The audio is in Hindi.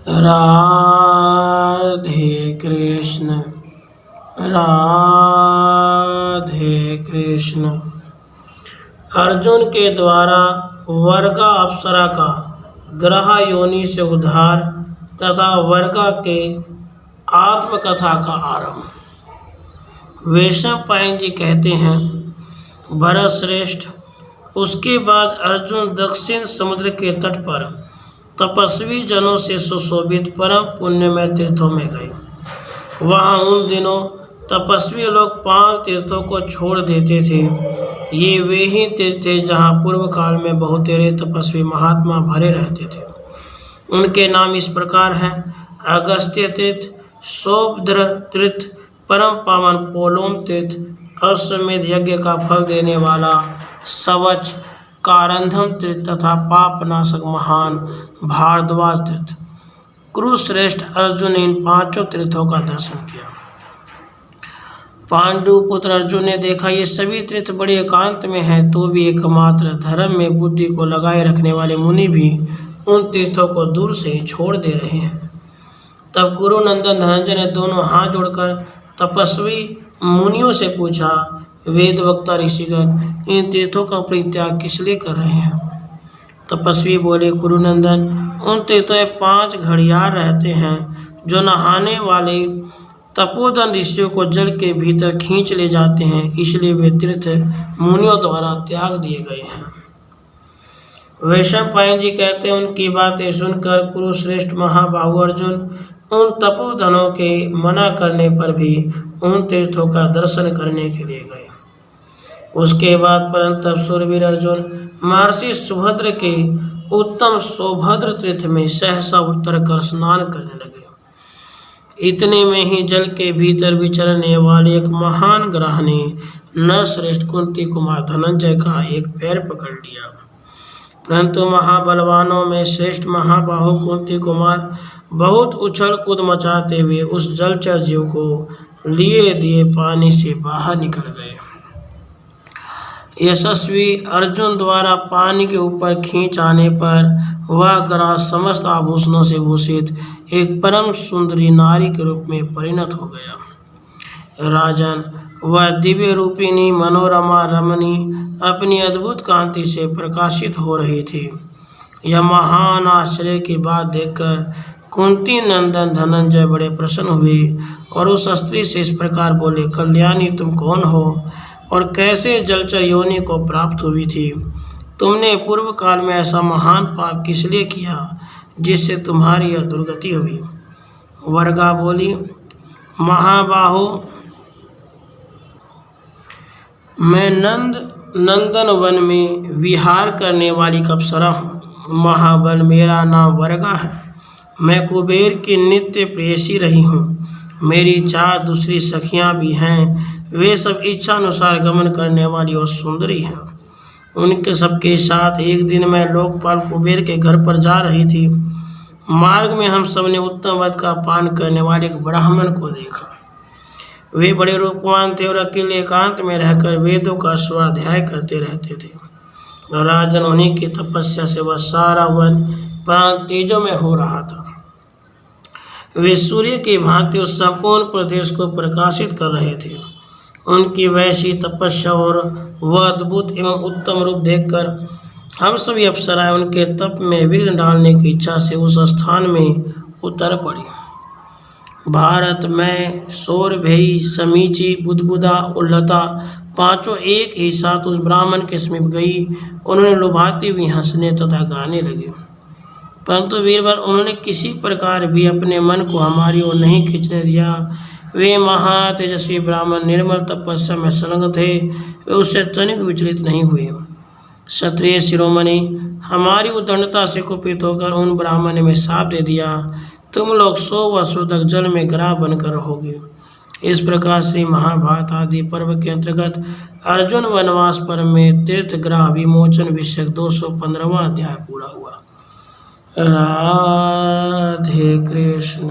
राधे कृष्ण राधे कृष्ण। अर्जुन के द्वारा वर्गा अप्सरा का ग्रह योनि से उद्धार तथा वर्गा के आत्मकथा का आरंभ। वैशंपायन जी कहते हैं, भरत श्रेष्ठ, उसके बाद अर्जुन दक्षिण समुद्र के तट पर तपस्वी जनों से सुशोभित परम पुण्यमय तीर्थों में गए। वहाँ उन दिनों तपस्वी लोग 5 तीर्थों को छोड़ देते थे। ये वे ही तीर्थ थे जहाँ पूर्व काल में बहुतेरे तपस्वी महात्मा भरे रहते थे। उनके नाम इस प्रकार हैं: अगस्त्य तीर्थ, सोपद्र तीर्थ, परम पावन पोलोम तीर्थ, अश्वमेध यज्ञ का फल देने वाला सवच कारंधम तीर्थ तथा पापनाशक महान भारद्वाज तीर्थ। कुरुश्रेष्ठ अर्जुन ने इन 5 तीर्थों का दर्शन किया। पांडु पुत्र अर्जुन ने देखा, ये सभी तीर्थ बड़े एकांत में हैं, तो भी एकमात्र धर्म में बुद्धि को लगाए रखने वाले मुनि भी उन तीर्थों को दूर से ही छोड़ दे रहे हैं। तब गुरु नंदन धनंजय ने दोनों हाथ जोड़कर तपस्वी मुनियों से पूछा, वेद वक्ता ऋषिगण, इन तीर्थों का परित्याग किस लिए कर रहे हैं? तपस्वी बोले, गुरुनंदन, उन तीर्थों में 5 घड़ियाल रहते हैं जो नहाने वाले तपोधन ऋषियों को जल के भीतर खींच ले जाते हैं, इसलिए वे तीर्थ मुनियों द्वारा त्याग दिए गए हैं। वैशंपायन जी कहते हैं, उनकी बातें सुनकर कुरुश्रेष्ठ महाबाहु अर्जुन उन तपोधनों के मना करने पर भी उन तीर्थों का दर्शन करने के लिए गए। उसके बाद परंतप सूरवीर अर्जुन महर्षि सुभद्र के उत्तम सौभद्र तीर्थ में सहसा उतर कर स्नान करने लगे। इतने में ही जल के भीतर विचरने वाले एक महान ग्रह ने नरश्रेष्ठ कुंती कुमार धनंजय का एक पैर पकड़ लिया। परंतु महाबलवानों में श्रेष्ठ महाबाहु कुंती कुमार बहुत उछल कूद मचाते हुए उस जलचर जीव को लिए दिए पानी से बाहर निकल गए। यशस्वी अर्जुन द्वारा पानी के ऊपर खींच आने पर वह ग्रह समस्त आभूषणों से भूषित एक परम सुंदरी नारी के रूप में परिणत हो गया। राजन, वह दिव्य रूपिणी मनोरमा रमणी अपनी अद्भुत कांति से प्रकाशित हो रही थी। यह महान आश्चर्य की बात देखकर कुंती नंदन धनंजय बड़े प्रसन्न हुए और उस स्त्री से इस प्रकार बोले, कल्याणी, तुम कौन हो और कैसे जलचर योनि को प्राप्त हुई थी? तुमने पूर्व काल में ऐसा महान पाप किस लिए किया जिससे तुम्हारी यह दुर्गति हुई? वर्गा बोली, महाबाहो, मैं नंदन वन में विहार करने वाली अप्सरा हूँ। महाबल, मेरा नाम वर्गा है। मैं कुबेर की नित्य प्रेयसी रही हूँ। मेरी 4 दूसरी सखियाँ भी हैं। वे सब इच्छा अनुसार गमन करने वाली और सुंदरी हैं। उनके सबके साथ एक दिन मैं लोकपाल कुबेर के घर पर जा रही थी। मार्ग में हम सब ने उत्तम वध का पान करने वाले एक ब्राह्मण को देखा। वे बड़े रूपवान थे और अकेले एकांत में रहकर वेदों का स्वाध्याय करते रहते थे। राजन, उन्हीं की तपस्या से वह सारा वन प्राण तेजों में हो रहा था। वे सूर्य की भांति उस संपूर्ण प्रदेश को प्रकाशित कर रहे थे। उनकी वैसी तपस्या और वह अद्भुत एवं उत्तम रूप देखकर हम सभी अप्सराएं उनके तप में विघ्न डालने की इच्छा से उस स्थान में उतर पड़ी। भारत में सौरभेयी, समीची, बुदबुदा और लता 5 एक ही साथ उस ब्राह्मण के समीप गई। उन्होंने लुभाती हुई हंसने तथा गाने लगे, परंतु वीरवर उन्होंने किसी प्रकार भी अपने मन को हमारी ओर नहीं खींचने दिया। वे महातेजस्वी ब्राह्मण निर्मल तपस्या में संलग्न थे। वे उससे तनिक विचलित नहीं हुए। क्षत्रिय शिरोमणि हमारी उद्दंडता से कुपित होकर उन ब्राह्मण ने श्राप दे दिया, तुम लोग 100 वर्षों तक जल में ग्राह बनकर रहोगे। इस प्रकार श्री महाभारत आदि पर्व के अंतर्गत अर्जुन वनवास पर्व में तीर्थग्राह विमोचन विषयक 215वां अध्याय पूरा हुआ। राधे कृष्ण।